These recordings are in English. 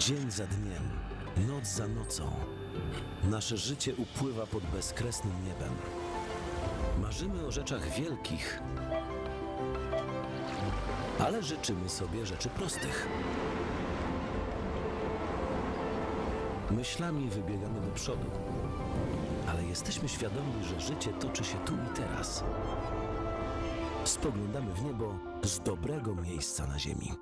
Dzień za dniem, noc za nocą, nasze życie upływa pod bezkresnym niebem. Marzymy o rzeczach wielkich, ale życzymy sobie rzeczy prostych. Myślami wybiegamy do przodu, ale jesteśmy świadomi, że życie toczy się tu i teraz. Spoglądamy w niebo z dobrego miejsca na ziemi.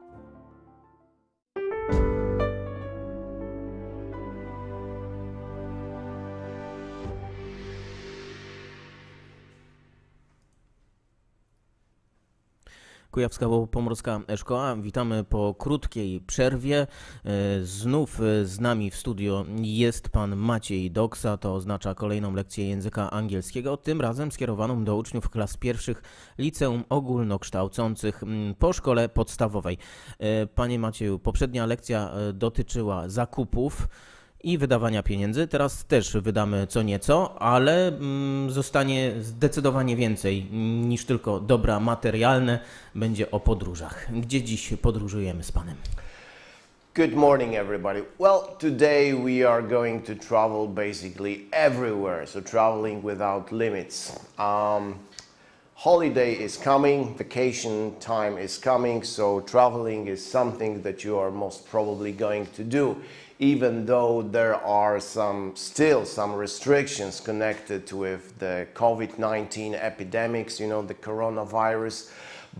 Kujawsko-Pomorska e-Szkoła. Witamy po krótkiej przerwie. Znów z nami w studio jest pan Maciej Doksa. To oznacza kolejną lekcję języka angielskiego, tym razem skierowaną do uczniów klas pierwszych liceum ogólnokształcących po szkole podstawowej. Panie Macieju, poprzednia lekcja dotyczyła zakupów i wydawania pieniędzy. Teraz też wydamy co nieco, ale zostanie zdecydowanie więcej niż tylko dobra materialne. Będzie o podróżach. Gdzie dziś podróżujemy z panem? Good morning, everybody. Well, today we are going to travel basically everywhere, so traveling without limits. Holiday is coming, vacation time is coming, so traveling is something that you are most probably going to do, even though there are still some restrictions connected with the COVID-19 epidemics, you know, the coronavirus,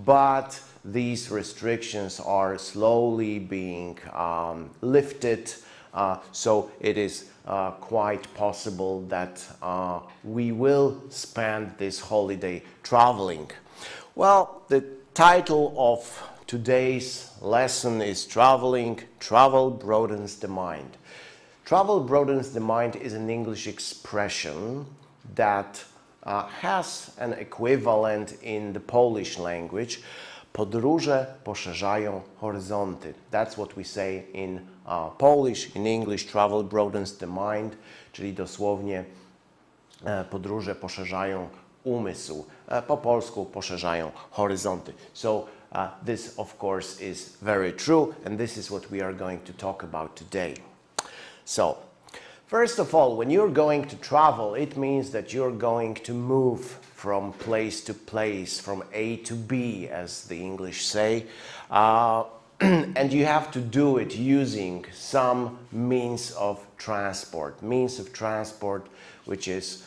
but these restrictions are slowly being lifted, so it is quite possible that we will spend this holiday traveling. Well, the title of today's lesson is Traveling. Travel broadens the mind. Travel broadens the mind is an English expression that has an equivalent in the Polish language. Podróże poszerzają horyzonty. That's what we say in Polish. In English, travel broadens the mind, czyli dosłownie podróże poszerzają umysł. Po polsku poszerzają horyzonty. So this, of course, is very true, and this is what we are going to talk about today. So, first of all, when you're going to travel, it means that you're going to move from place to place, from A to B, as the English say, and you have to do it using some means of transport. Which is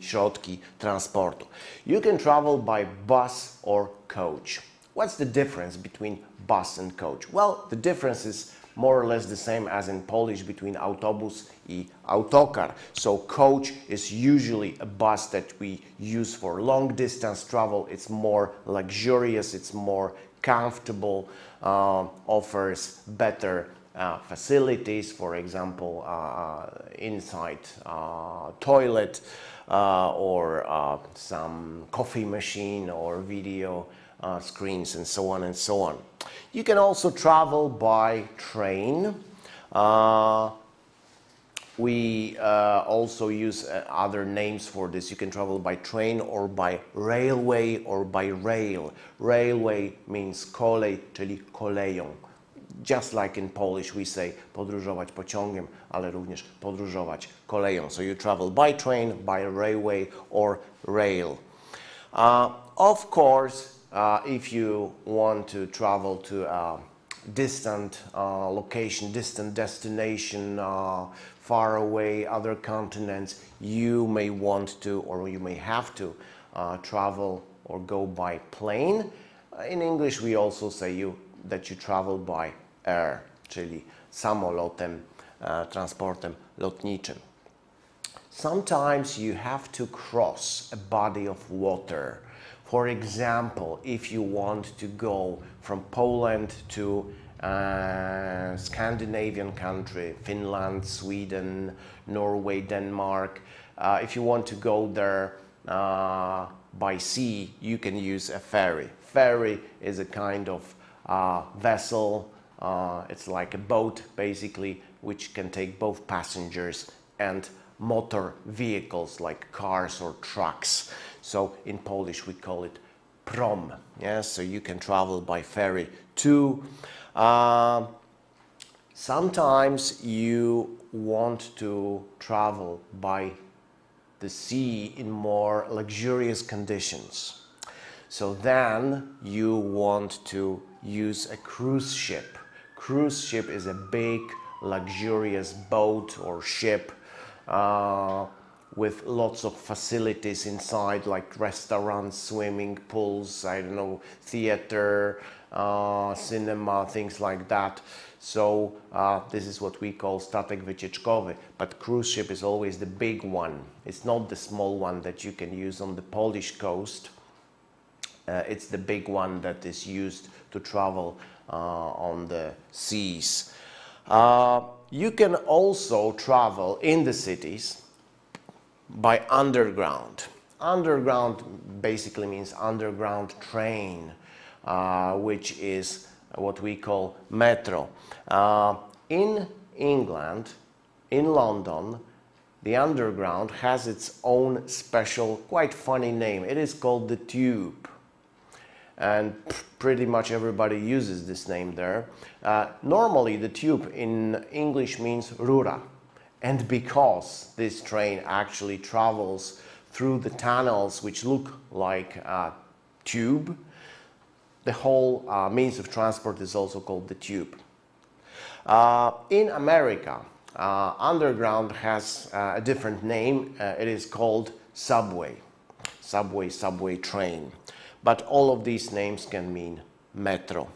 środki transportu. You can travel by bus or coach. What's the difference between bus and coach? Well, the difference is more or less the same as in Polish between autobus i autokar. So coach is usually a bus that we use for long distance travel. It's more luxurious, it's more comfortable, offers better facilities, for example, inside toilet or some coffee machine or video screens and so on and so on. You can also travel by train. We also use other names for this. You can travel by train or by railway or by rail. Railway means kolej, czyli koleją. Just like in Polish we say podróżować pociągiem, ale również podróżować koleją. So you travel by train, by railway or rail. Of course, if you want to travel to a distant location, distant destination, far away, other continents, you may want to or you may have to travel or go by plane. In English we also say that you travel by air, czyli samolotem, transportem lotniczym. Sometimes you have to cross a body of water. For example, if you want to go from Poland to a Scandinavian country, Finland, Sweden, Norway, Denmark, if you want to go there by sea, you can use a ferry. Ferry is a kind of vessel. It's like a boat, basically, which can take both passengers and motor vehicles like cars or trucks. So in Polish we call it prom. Yes, so you can travel by ferry too. Sometimes you want to travel by the sea in more luxurious conditions. So then you want to use a cruise ship. Cruise ship is a big, luxurious boat or ship with lots of facilities inside, like restaurants, swimming pools, I don't know, theater, cinema, things like that. So this is what we call statek wycieczkowy, but cruise ship is always the big one. It's not the small one that you can use on the Polish coast. It's the big one that is used to travel on the seas. You can also travel in the cities by underground. Underground basically means underground train, which is what we call metro. In England, in London, the underground has its own special, quite funny name. It is called the Tube. And pretty much everybody uses this name there. Normally the tube in English means rura. And because this train actually travels through the tunnels which look like a tube, the whole means of transport is also called the tube. In America, underground has a different name. It is called subway. Subway train. But all of these names can mean metro.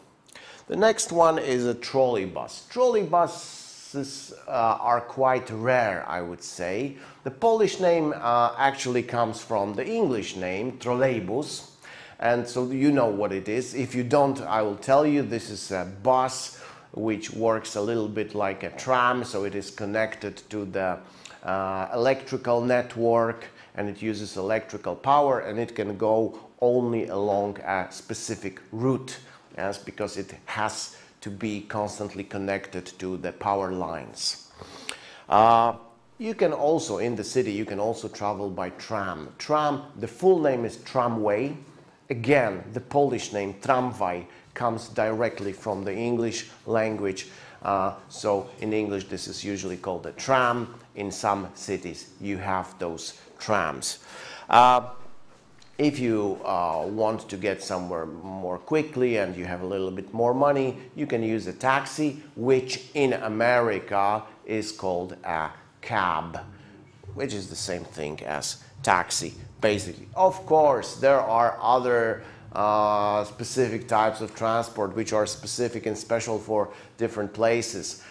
The next one is a trolley bus. Trolley buses are quite rare, I would say. The Polish name actually comes from the English name, trolejbus. And so you know what it is. If you don't, I will tell you. This is a bus which works a little bit like a tram, so it is connected to the electrical network, and it uses electrical power, and it can go only along a specific route, yes, because it has to be constantly connected to the power lines. You can also, in the city, you can also travel by tram. Tram, the full name is Tramway. Again, the Polish name Tramway comes directly from the English language. So in English, this is usually called a tram. In some cities, you have those trams. If you want to get somewhere more quickly and you have a little bit more money, you can use a taxi, which in America is called a cab, which is the same thing as taxi, basically. Of course, there are other specific types of transport which are specific and special for different places,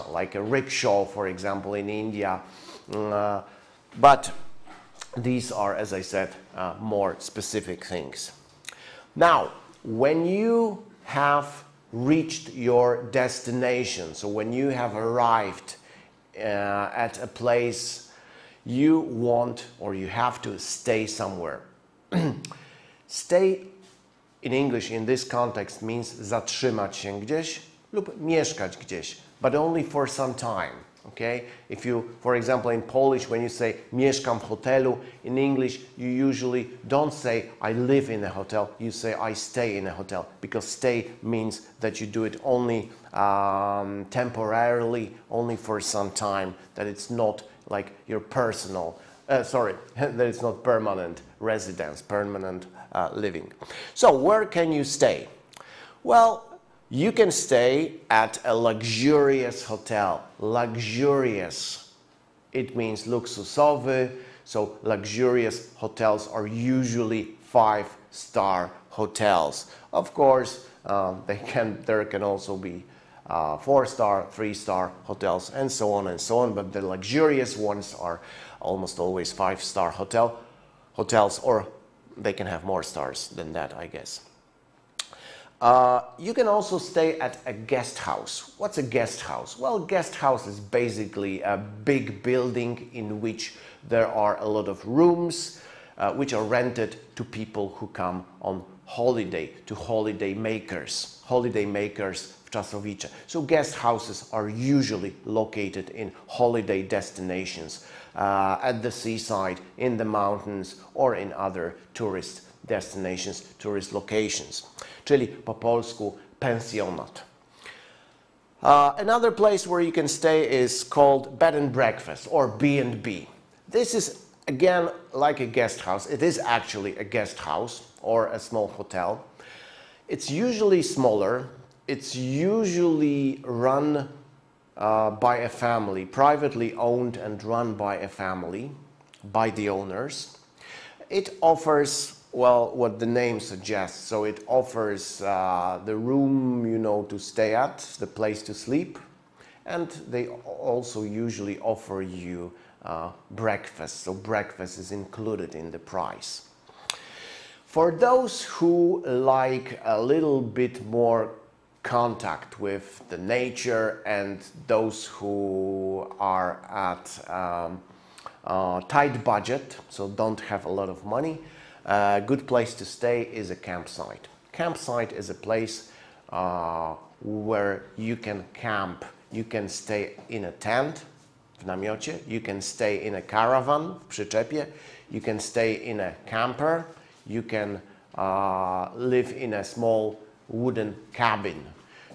like a rickshaw, for example, in India. But these are, as I said, more specific things. Now, when you have reached your destination, so when you have arrived at a place, you want or you have to stay somewhere. Stay in English in this context means zatrzymać się gdzieś lub mieszkać gdzieś, but only for some time. Okay? If you, for example, in Polish, when you say mieszkam w hotelu, in English you usually don't say I live in a hotel, you say I stay in a hotel, because stay means that you do it only temporarily, only for some time, that it's not like your personal, that it's not permanent residence, permanent living. So where can you stay? Well, you can stay at a luxurious hotel. Luxurious, it means luksusowy, so luxurious hotels are usually 5-star hotels. Of course, there can also be 4-star, 3-star hotels, and so on, but the luxurious ones are almost always 5-star hotels, or they can have more stars than that, I guess. You can also stay at a guest house. What's a guest house? Well, guest house is basically a big building in which there are a lot of rooms which are rented to people who come on holiday, to holiday makers w czasowicze. So guest houses are usually located in holiday destinations, at the seaside, in the mountains, or in other tourist destinations, tourist locations. Czyli po polsku pensjonat. Another place where you can stay is called bed and breakfast, or B&B. This is again like a guest house. It is actually a guest house or a small hotel. It's usually smaller. It's usually run by a family, privately owned and run by a family, by the owners. It offers, well, what the name suggests. So it offers the room, you know, to stay at, the place to sleep, and they also usually offer you breakfast. So breakfast is included in the price. For those who like a little bit more contact with the nature and those who are at tight budget, so don't have a lot of money, a good place to stay is a campsite. Campsite is a place where you can camp. You can stay in a tent, w namiocie. You can stay in a caravan, w przyczepie. You can stay in a camper. You can live in a small wooden cabin.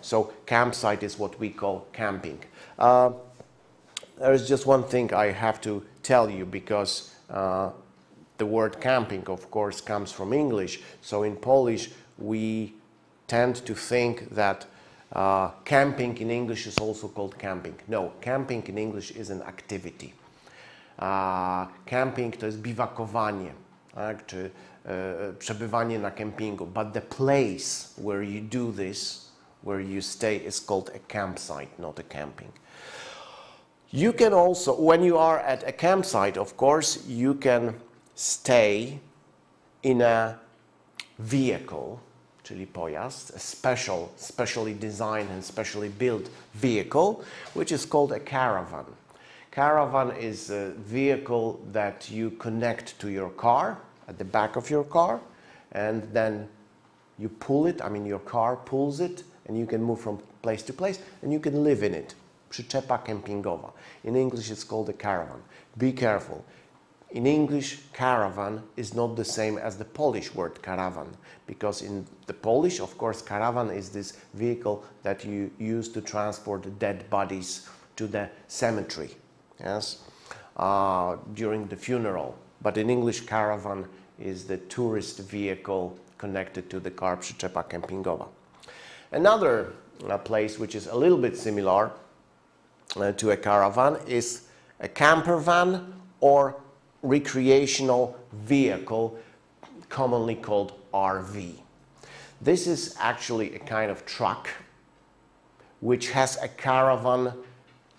So campsite is what we call camping. There is just one thing I have to tell you, because the word camping, of course, comes from English. So in Polish, we tend to think that camping in English is also called camping. No, camping in English is an activity. Camping to jest biwakowanie, tak? Czy przebywanie na kempingu. But the place where you do this, where you stay, is called a campsite, not a camping. You can also, when you are at a campsite, of course, you can stay in a vehicle, czyli pojazd, a specially designed and specially built vehicle, which is called a caravan. Caravan is a vehicle that you connect to your car, at the back of your car, and then you pull it, I mean your car pulls it, and you can move from place to place, and you can live in it. Przyczepa kempingowa. In English it's called a caravan. Be careful. In English, caravan is not the same as the Polish word caravan, because in the Polish, of course, caravan is this vehicle that you use to transport dead bodies to the cemetery, yes, during the funeral. But in English, caravan is the tourist vehicle connected to the car, przyczepa kempingowa. Another place which is a little bit similar to a caravan is a camper van or recreational vehicle, commonly called RV. This is actually a kind of truck which has a caravan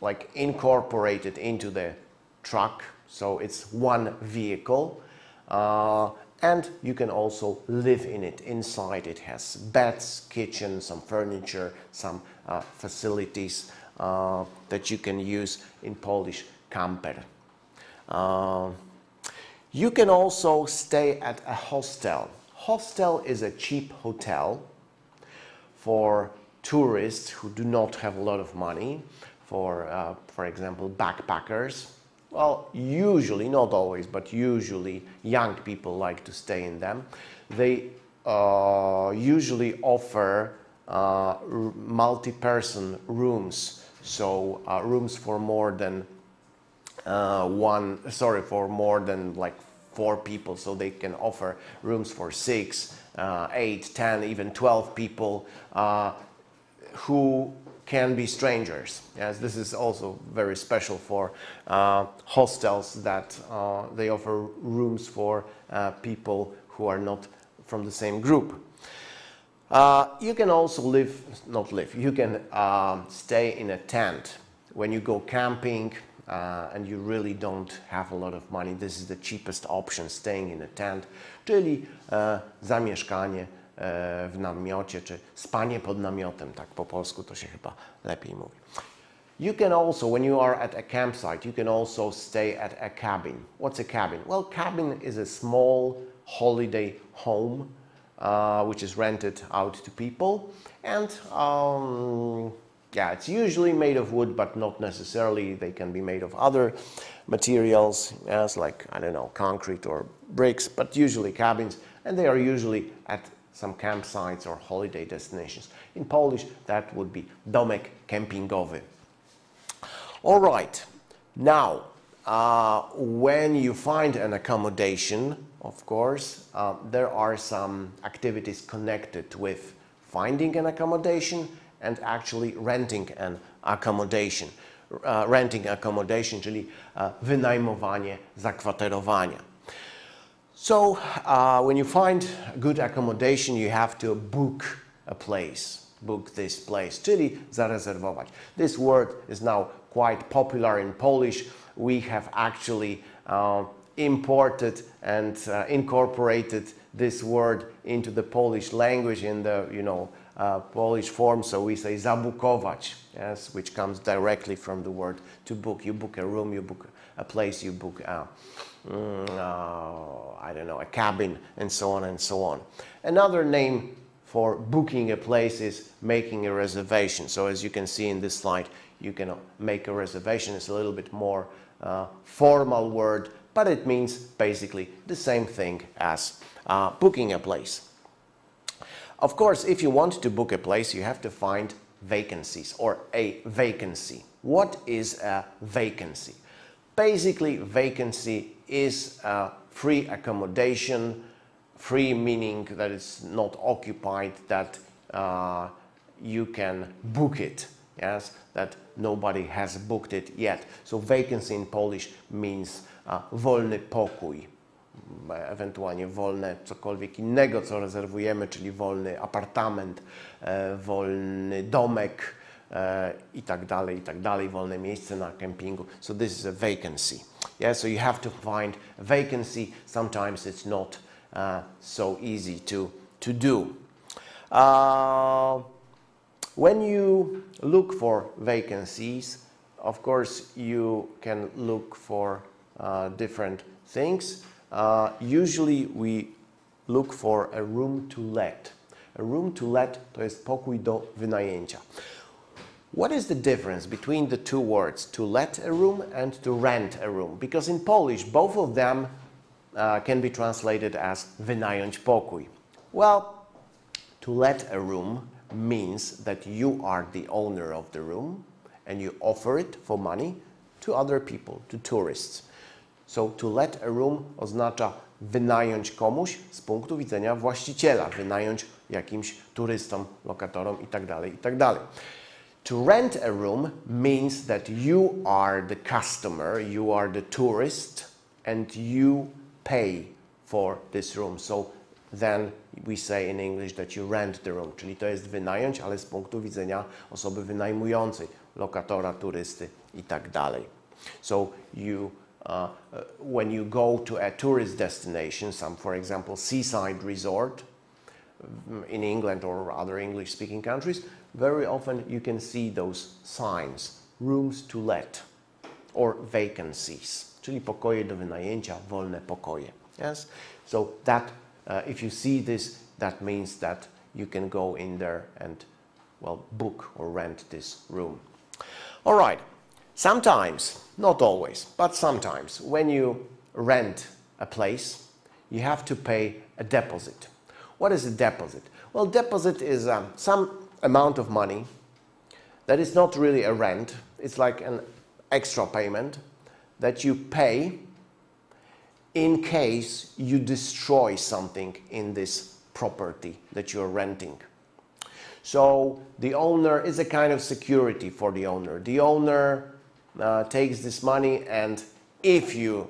like incorporated into the truck, so it's one vehicle, and you can also live in it. Inside it has beds, kitchen, some furniture, some facilities that you can use in Polish camper. You can also stay at a hostel. Hostel is a cheap hotel for tourists who do not have a lot of money, for example, backpackers. Well, usually, not always, but usually young people like to stay in them. They usually offer multi-person rooms, so rooms for more than for more than like 4 people, so they can offer rooms for 6, 8, 10, even 12 people who can be strangers. Yes, this is also very special for hostels, that they offer rooms for people who are not from the same group. You can also you can stay in a tent. When you go camping and you really don't have a lot of money, this is the cheapest option, staying in a tent, czyli zamieszkanie w namiocie, czy spanie pod namiotem, tak po polsku to się chyba lepiej mówi. You can also, when you are at a campsite, you can also stay at a cabin. What's a cabin? Well, cabin is a small holiday home which is rented out to people, and yeah, it's usually made of wood, but not necessarily. They can be made of other materials, as like, I don't know, concrete or bricks, but usually cabins, and they are usually at some campsites or holiday destinations. In Polish, that would be domek kempingowy. All right, now, when you find an accommodation, of course, there are some activities connected with finding an accommodation and actually renting an accommodation. Renting accommodation, czyli wynajmowanie, zakwaterowanie. So, when you find good accommodation, you have to book a place. Book this place, czyli zarezerwować. This word is now quite popular in Polish. We have actually imported and incorporated this word into the Polish language in the, Polish form, so we say zabukować, yes, which comes directly from the word to book. You book a room, you book a place, you book I don't know, a cabin, and so on and so on. Another name for booking a place is making a reservation. So as you can see in this slide, you can make a reservation. It's a little bit more formal word, but it means basically the same thing as booking a place. Of course, if you want to book a place, you have to find vacancies or a vacancy. What is a vacancy? Basically, vacancy is free accommodation, free meaning that it's not occupied, that you can book it, yes, that nobody has booked it yet. So vacancy in Polish means wolny pokój, ewentualnie wolne cokolwiek innego, co rezerwujemy, czyli wolny apartament, wolny domek i tak dalej, wolne miejsce na kempingu. So this is a vacancy. Yeah, so you have to find a vacancy. Sometimes it's not so easy to do. When you look for vacancies, of course, you can look for different things. Usually we look for a room to let. A room to let to jest pokój do wynajęcia. What is the difference between the two words, to let a room and to rent a room? Because in Polish, both of them can be translated as wynająć pokój. Well, to let a room means that you are the owner of the room and you offer it for money to other people, to tourists. So to let a room oznacza wynająć komuś z punktu widzenia właściciela, wynająć jakimś turystom, lokatorom itd., itd. To rent a room means that you are the customer, you are the tourist, and you pay for this room. So then we say in English that you rent the room, czyli to jest wynająć, ale z punktu widzenia osoby wynajmującej, lokatora, turysty itd. So you when you go to a tourist destination, some, for example, seaside resort in England or other English-speaking countries, very often you can see those signs, rooms to let or vacancies, czyli pokoje do wynajęcia, wolne pokoje. Yes? So that, if you see this, that means that you can go in there and, well, book or rent this room. All right. Sometimes, not always, but sometimes, when you rent a place, you have to pay a deposit. What is a deposit? Well, deposit is some amount of money that is not really a rent. It's like an extra payment that you pay in case you destroy something in this property that you're renting. So the owner is a kind of security for the owner. The owner takes this money, and if you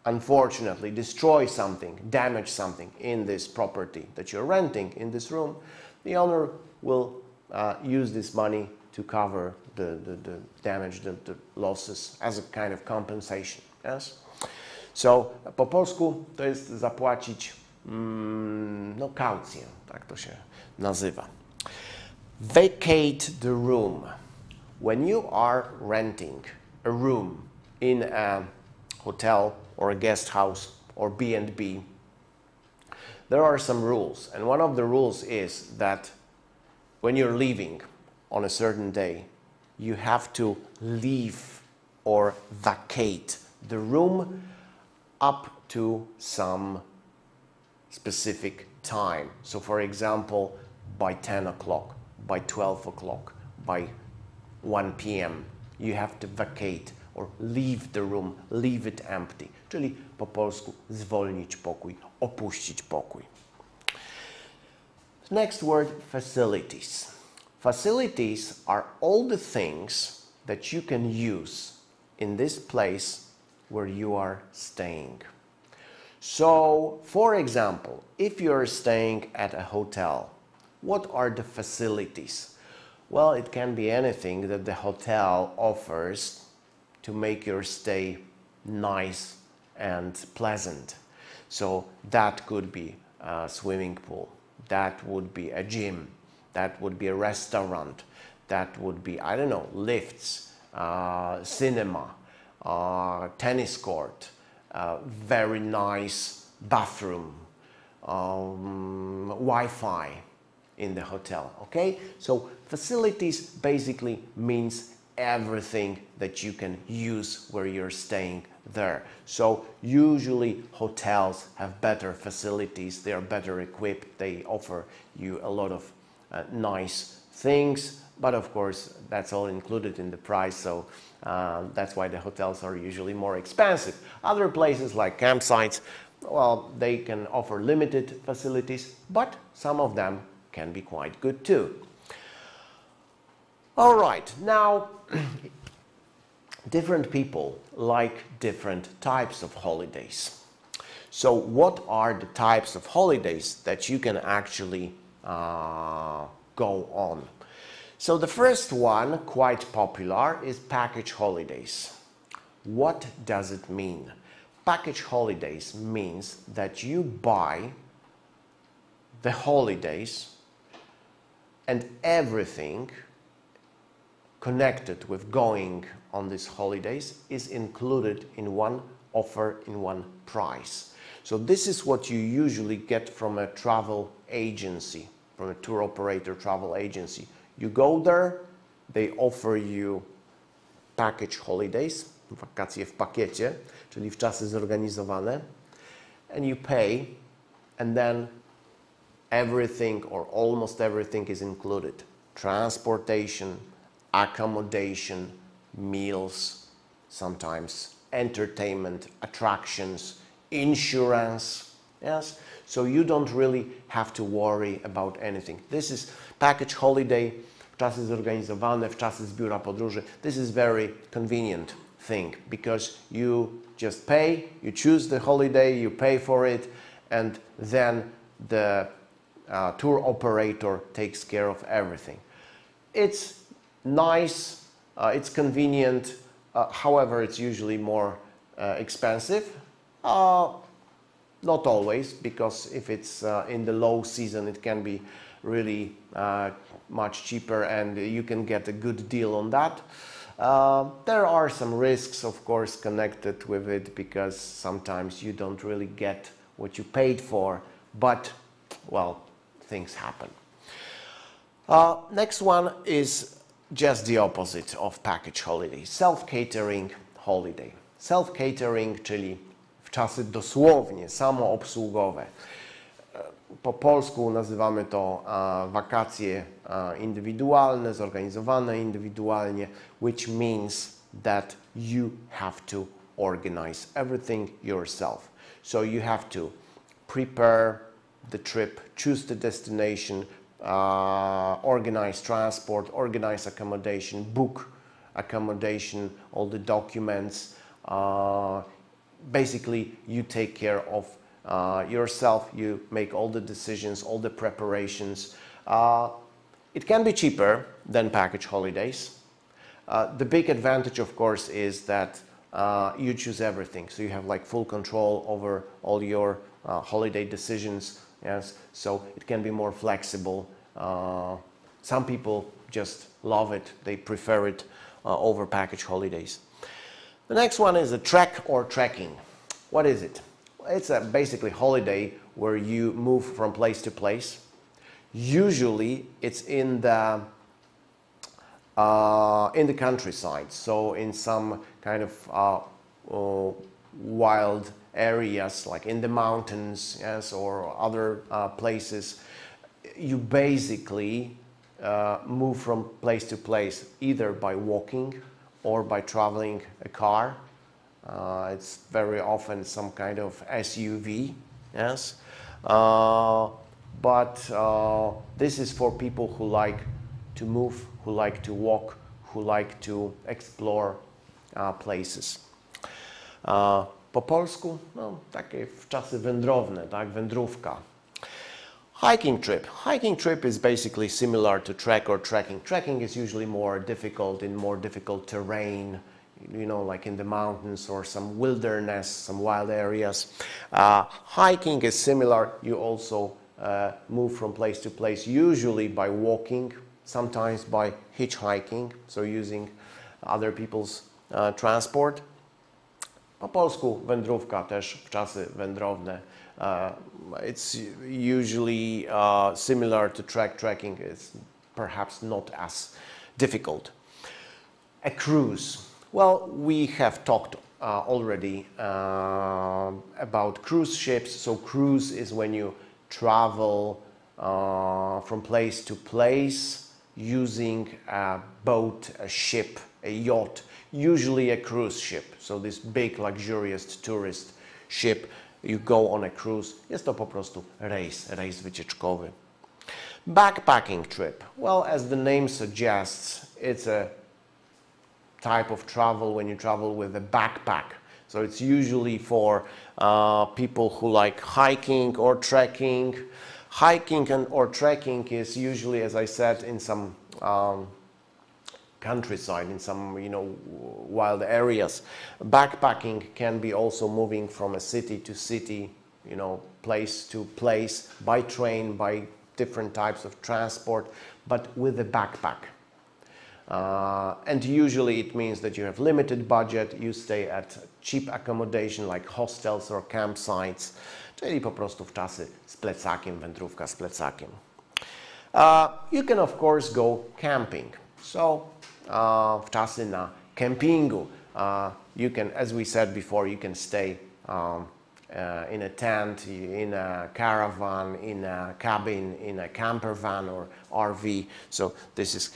unfortunately destroy something, damage something in this property that you're renting, in this room, the owner will use this money to cover the damage, the losses as a kind of compensation. Yes? So po polsku to jest zapłacić no, kaucję, tak to się nazywa. Vacate the room. When you are renting a room in a hotel or a guest house or B&B, there are some rules. And one of the rules is that when you're leaving on a certain day, you have to leave or vacate the room up to some specific time. So for example, by 10 o'clock, by 12 o'clock, by 1 p.m. you have to vacate or leave the room, leave it empty. Czyli po polsku zwolnić pokój, opuścić pokój. Next word, facilities. Facilities are all the things that you can use in this place where you are staying. So, for example, if you are staying at a hotel, what are the facilities? Well, it can be anything that the hotel offers to make your stay nice and pleasant. So that could be a swimming pool, that would be a gym, that would be a restaurant, that would be, I don't know, lifts, cinema, tennis court, very nice bathroom, Wi-Fi in the hotel, okay? So facilities basically means everything that you can use where you're staying there. So usually hotels have better facilities, they are better equipped, they offer you a lot of nice things, but of course that's all included in the price, so that's why the hotels are usually more expensive. Other places like campsites, well, they can offer limited facilities, but some of them can be quite good too. All right, now different people like different types of holidays. So what are the types of holidays that you can actually go on? So the first one, quite popular, is package holidays. What does it mean? Package holidays means that you buy the holidays and everything connected with going on these holidays is included in one offer, in one price. So this is what you usually get from a travel agency, from a tour operator travel agency. You go there, they offer you package holidays, wakacje w pakiecie, czyli w czasy zorganizowane, and you pay, and then everything or almost everything is included. Transportation, accommodation, meals, sometimes entertainment, attractions, insurance, yes? So you don't really have to worry about anything. This is package holiday, w czasy zorganizowane, w czasy z biura podróży. This is very convenient thing because you just pay, you choose the holiday, you pay for it, and then the tour operator takes care of everything. It's nice, it's convenient, however, it's usually more expensive. Not always, because if it's in the low season, it can be really much cheaper and you can get a good deal on that. There are some risks, of course, connected with it because sometimes you don't really get what you paid for, but, well, things happen. Next one is just the opposite of package holiday. Self-catering holiday. Self-catering, czyli w czasy dosłownie samoobsługowe. Po polsku nazywamy to wakacje indywidualne, zorganizowane indywidualnie, which means that you have to organize everything yourself. So you have to prepare the trip, choose the destination, organize transport, organize accommodation, book accommodation, all the documents. Basically, you take care of yourself, you make all the decisions, all the preparations. It can be cheaper than package holidays. The big advantage, of course, is that you choose everything. So you have like full control over all your holiday decisions. Yes, so it can be more flexible. Some people just love it. They prefer it over package holidays. The next one is a trek or trekking. What is it? It's a basically holiday where you move from place to place. Usually it's in the countryside, so in some kind of wild areas, like in the mountains, yes, or other places, you basically move from place to place either by walking or by traveling a car. It's very often some kind of SUV, yes. But this is for people who like to move, who like to walk, who like to explore places. Po polsku, no, takie w czasy wędrowne, tak, wędrówka. Hiking trip. Hiking trip is basically similar to trek or trekking. Trekking is usually more difficult in more difficult terrain, you know, like in the mountains or some wilderness, some wild areas. Hiking is similar. You also move from place to place, usually by walking, sometimes by hitchhiking, so using other people's transport. Po polsku wędrówka też w czasy wędrowne. It's usually similar to trekking. It's perhaps not as difficult. A cruise. Well, we have talked already about cruise ships. So cruise is when you travel from place to place using a boat, a ship, a yacht, usually a cruise ship. So this big, luxurious tourist ship, you go on a cruise. Jest to po prostu rejs wycieczkowy. Backpacking trip. Well, as the name suggests, it's a type of travel when you travel with a backpack. So it's usually for people who like hiking or trekking. Hiking or trekking is usually, as I said, in some countryside, in some, you know, wild areas. Backpacking can be also moving from a city to city, you know, place to place, by train, by different types of transport, but with a backpack. And usually it means that you have limited budget, you stay at cheap accommodation like hostels or campsites, czyli po prostu w czasy z plecakiem, wędrówka z plecakiem. You can of course go camping. So w czasy na kempingu, you can, as we said before, you can stay in a tent, in a caravan, in a cabin, in a camper van or RV. So this is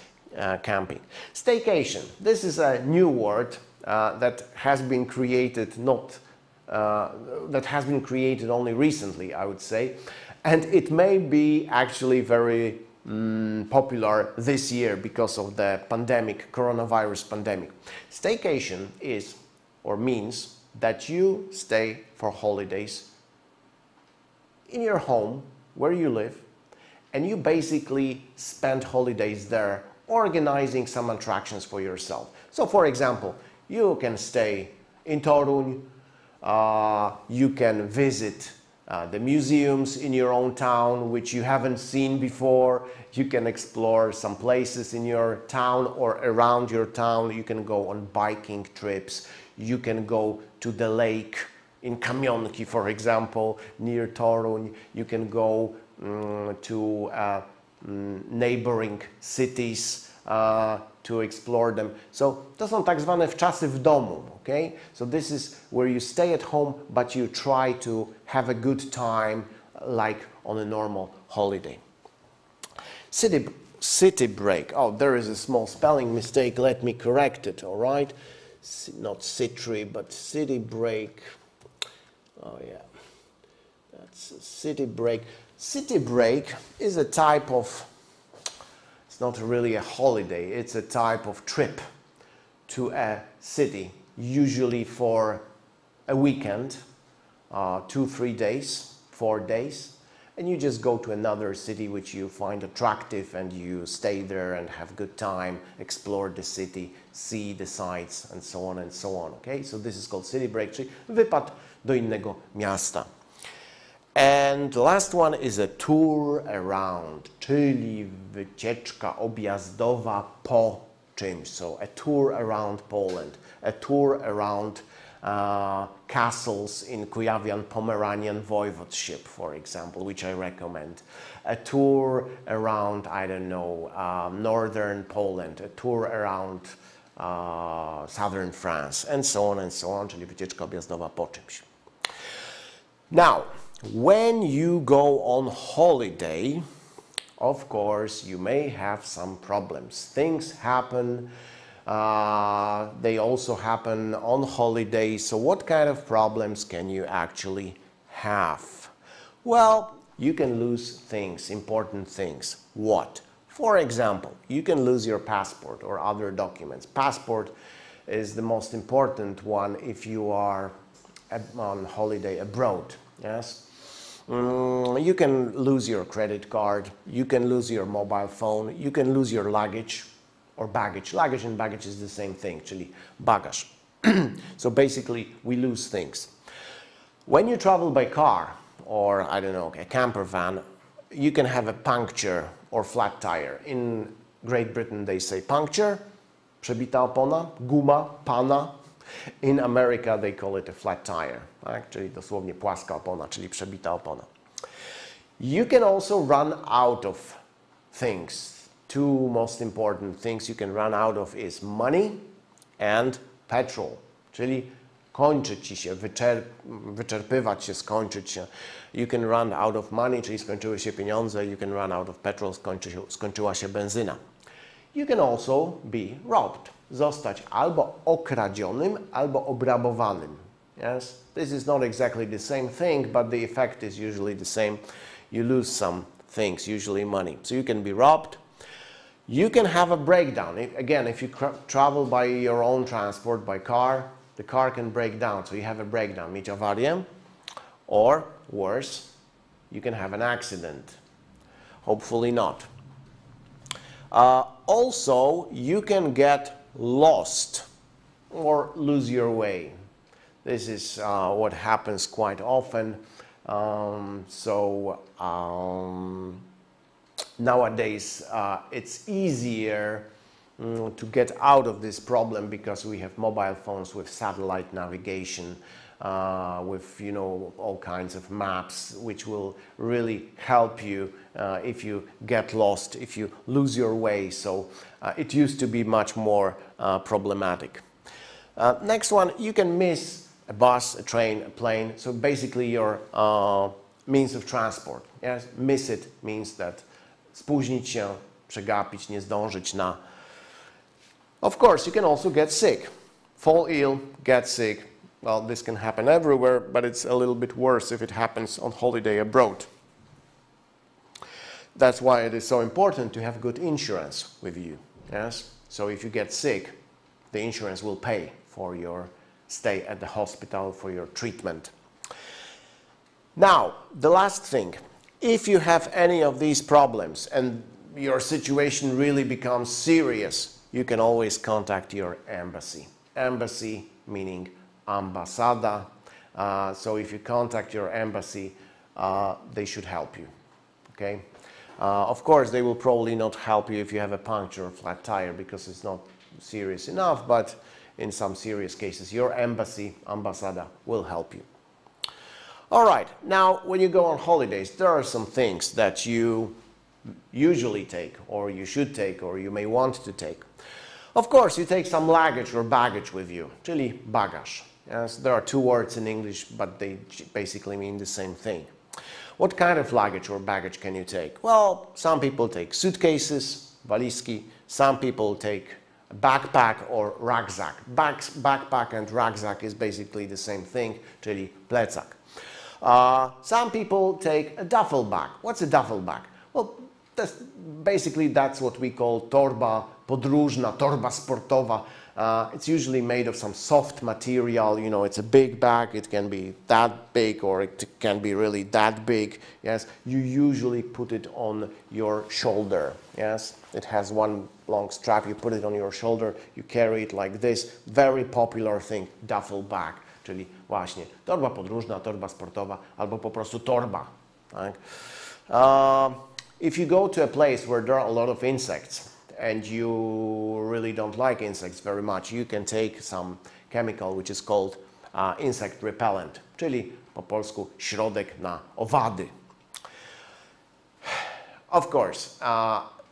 camping. Staycation. This is a new word that has been created only recently, I would say, and it may be actually very popular this year because of the pandemic, coronavirus pandemic. Staycation is or means that you stay for holidays in your home where you live, and you basically spend holidays there organizing some attractions for yourself. So for example, you can stay in Toruń, you can visit the museums in your own town which you haven't seen before, you can explore some places in your town or around your town, you can go on biking trips, you can go to the lake in Kamionki, for example, near Toruń, you can go to neighboring cities to explore them. So to są tak zwane wczasy w domu, okay? So this is where you stay at home, but you try to have a good time like on a normal holiday. City break. Oh, there is a small spelling mistake. Let me correct it, all right? Not citry, but city break. Oh yeah, that's a city break. City break is a type of, it's not really a holiday, it's a type of trip to a city, usually for a weekend, 2-3 days, 4 days, and you just go to another city which you find attractive and you stay there and have good time, explore the city, see the sights and so on and so on, okay? So this is called city break, czyli wypad do innego miasta. And the last one is a tour around, czyli wycieczka objazdowa po czymś. So a tour around Poland, a tour around castles in Kujawian-Pomeranian Voivodeship, for example, which I recommend. A tour around, I don't know, northern Poland, a tour around southern France, and so on, czyli wycieczka objazdowa po czymś. Now, when you go on holiday, of course, you may have some problems. Things happen, they also happen on holiday, so what kind of problems can you actually have? Well, you can lose things, important things. What? For example, you can lose your passport or other documents. Passport is the most important one if you are on holiday abroad. Yes? You can lose your credit card, you can lose your mobile phone, you can lose your luggage or baggage. Luggage and baggage is the same thing, czyli bagaż. So basically, we lose things. When you travel by car, or I don't know, a camper van, you can have a puncture or flat tire. In Great Britain they say puncture, przebita opona, guma, pana. In America they call it a flat tire, tak? Czyli dosłownie płaska opona, czyli przebita opona. You can also run out of things. Two most important things you can run out of is money and petrol, czyli kończyć ci się, wyczerpywać się, skończyć się. You can run out of money, czyli skończyły się pieniądze. You can run out of petrol, skończyła się benzyna. You can also be robbed. Zostać albo okradzionym, albo obrabowanym. Yes? This is not exactly the same thing, but the effect is usually the same. You lose some things, usually money. So you can be robbed. You can have a breakdown. Again, if you travel by your own transport, by car, the car can break down, so you have a breakdown, mieć awarię, or worse, you can have an accident. Hopefully not. Also, you can get lost or lose your way. This is what happens quite often. Nowadays, it's easier to get out of this problem because we have mobile phones with satellite navigation, with all kinds of maps, which will really help you if you get lost, if you lose your way. So it used to be much more problematic. Next one, you can miss a bus, a train, a plane. So basically your means of transport. Yes? Miss it means that spóźnić się, przegapić, nie zdążyć na. Of course, you can also get sick. Fall ill, get sick. Well, this can happen everywhere, but it's a little bit worse if it happens on holiday abroad. That's why it is so important to have good insurance with you. Yes? So if you get sick, the insurance will pay for your stay at the hospital, for your treatment. Now, the last thing. If you have any of these problems and your situation really becomes serious, you can always contact your embassy. Embassy meaning ambasada. So if you contact your embassy, they should help you. Okay? Of course, they will probably not help you if you have a puncture or flat tire because it's not serious enough, but in some serious cases, your embassy, ambasada, will help you. All right, now when you go on holidays, there are some things that you usually take, or you should take, or you may want to take. Of course, you take some luggage or baggage with you, czyli bagaż. Yes, there are two words in English, but they basically mean the same thing. What kind of luggage or baggage can you take? Well, some people take suitcases, walizki. Some people take a backpack or rucksack. Backpack and rucksack is basically the same thing, czyli plecak. Some people take a duffle bag. What's a duffle bag? Well, that's what we call torba podróżna, torba sportowa. It's usually made of some soft material. It's a big bag. It can be that big or it can be really that big. Yes, you usually put it on your shoulder. Yes, it has one long strap. You put it on your shoulder. You carry it like this. Very popular thing, duffle bag. Czyli właśnie torba podróżna, torba sportowa, albo po prostu torba. Tak? If you go to a place where there are a lot of insects and you really don't like insects very much, you can take some chemical which is called insect repellent, czyli po polsku środek na owady. Of course,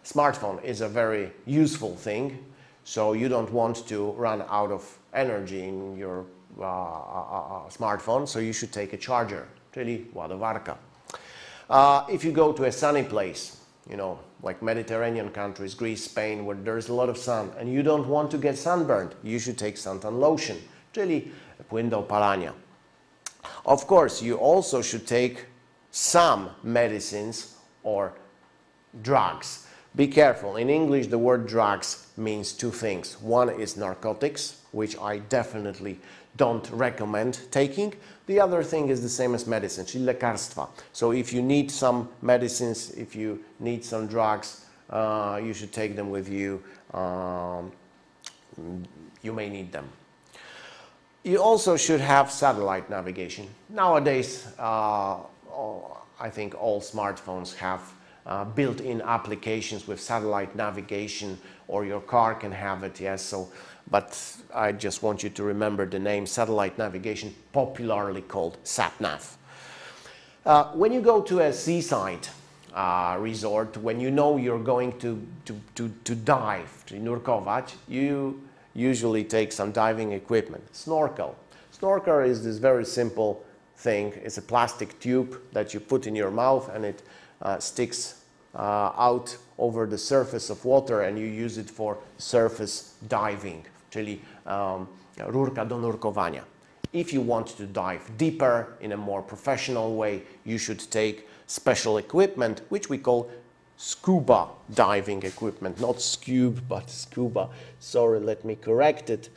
smartphone is a very useful thing. So you don't want to run out of energy in your smartphone, so you should take a charger, czyli ładowarka. If you go to a sunny place, you know, like Mediterranean countries, Greece, Spain, where there's a lot of sun, and you don't want to get sunburned, you should take suntan lotion, czyli płyn do opalania. Of course, you also should take some medicines or drugs. Be careful. In English, the word drugs means two things. One is narcotics, which I definitely don't recommend taking. The other thing is the same as medicine, czyli lekarstwa. So if you need some medicines, if you need some drugs, you should take them with you. You may need them. You also should have satellite navigation. Nowadays, I think all smartphones have built-in applications with satellite navigation, or your car can have it, yes. So, but I just want you to remember the name satellite navigation, popularly called sat-nav. When you go to a seaside resort, when you know you're going to dive, to nurkować, you usually take some diving equipment. Snorkel. Snorkel is this very simple thing. It's a plastic tube that you put in your mouth, and it sticks out over the surface of water, and you use it for surface diving, czyli rurka do nurkowania. If you want to dive deeper in a more professional way, you should take special equipment, which we call scuba diving equipment. Not scube, but scuba. Sorry, let me correct it.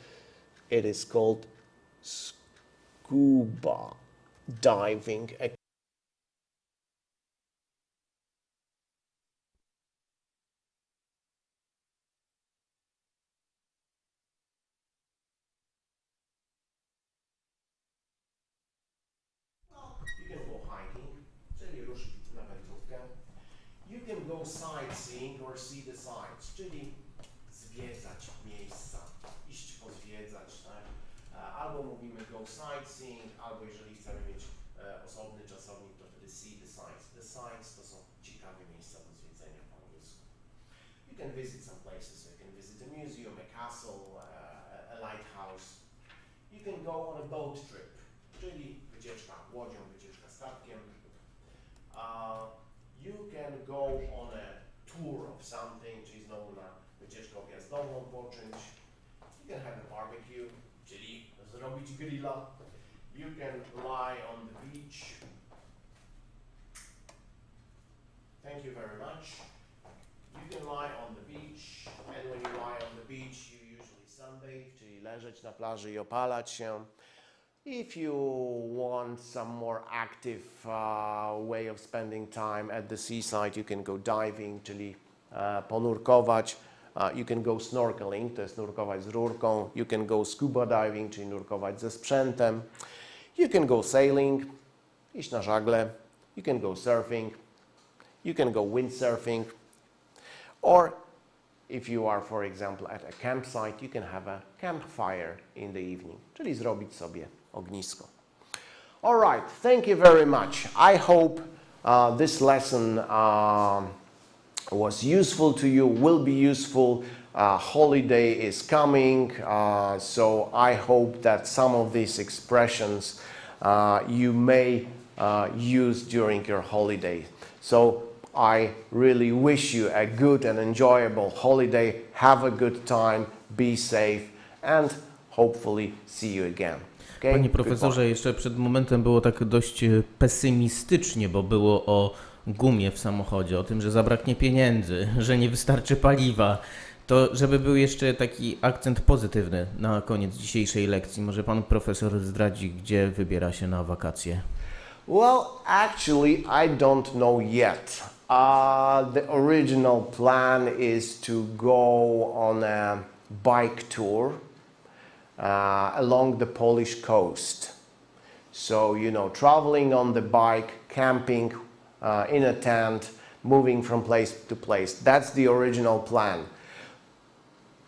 It is called scuba diving equipment. You can go sightseeing or see the sights, czyli zwiedzać miejsca, iść pozwiedzać, tak? Albo mówimy go sightseeing, albo jeżeli chcemy mieć osobny czasownik, to wtedy see the sights. The sights to są ciekawe miejsca do zwiedzenia po angielsku. You can visit some places, so you can visit a museum, a castle, a lighthouse. You can go on a boat trip, czyli wycieczka łodzią, wycieczka statkiem. You can go on a tour of something, czyli znowu na wycieczkę objazdową po czymś. You can have a barbecue, czyli zrobić grilla. You can lie on the beach. Thank you very much. You can lie on the beach, and when you lie on the beach, you usually sunbathe, czyli leżeć na plaży i opalać się. If you want some more active way of spending time at the seaside, you can go diving, czyli ponurkować. You can go snorkeling, to jest nurkować z rurką. You can go scuba diving, czyli nurkować ze sprzętem. You can go sailing, iść na żagle. You can go surfing. You can go windsurfing. Or if you are, for example, at a campsite, you can have a campfire in the evening, czyli zrobić sobie ognisko. All right, thank you very much. I hope this lesson was useful to you, will be useful. Holiday is coming, so I hope that some of these expressions you may use during your holiday. So I really wish you a good and enjoyable holiday. Have a good time, be safe, and hopefully see you again. Okay? Panie profesorze, jeszcze przed momentem było tak dość pesymistycznie, bo było o gumie w samochodzie, o tym, że zabraknie pieniędzy, że nie wystarczy paliwa. To żeby był jeszcze taki akcent pozytywny na koniec dzisiejszej lekcji, może pan profesor zdradzi, gdzie wybiera się na wakacje? Well, actually, I don't know yet. The original plan is to go on a bike tour along the Polish coast. So, you know, traveling on the bike, camping in a tent, moving from place to place. That's the original plan.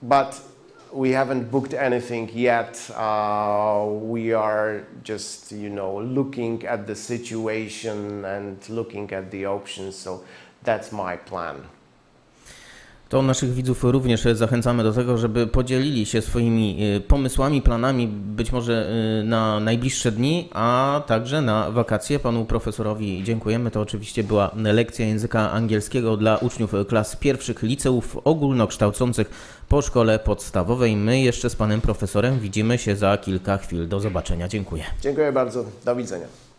But we haven't booked anything yet. We are just, you know, looking at the situation and looking at the options. So that's my plan. To naszych widzów również zachęcamy do tego, żeby podzielili się swoimi pomysłami, planami, być może na najbliższe dni, a także na wakacje. Panu profesorowi dziękujemy. To oczywiście była lekcja języka angielskiego dla uczniów klas pierwszych liceów ogólnokształcących po szkole podstawowej. My jeszcze z panem profesorem widzimy się za kilka chwil. Do zobaczenia. Dziękuję. Dziękuję bardzo. Do widzenia.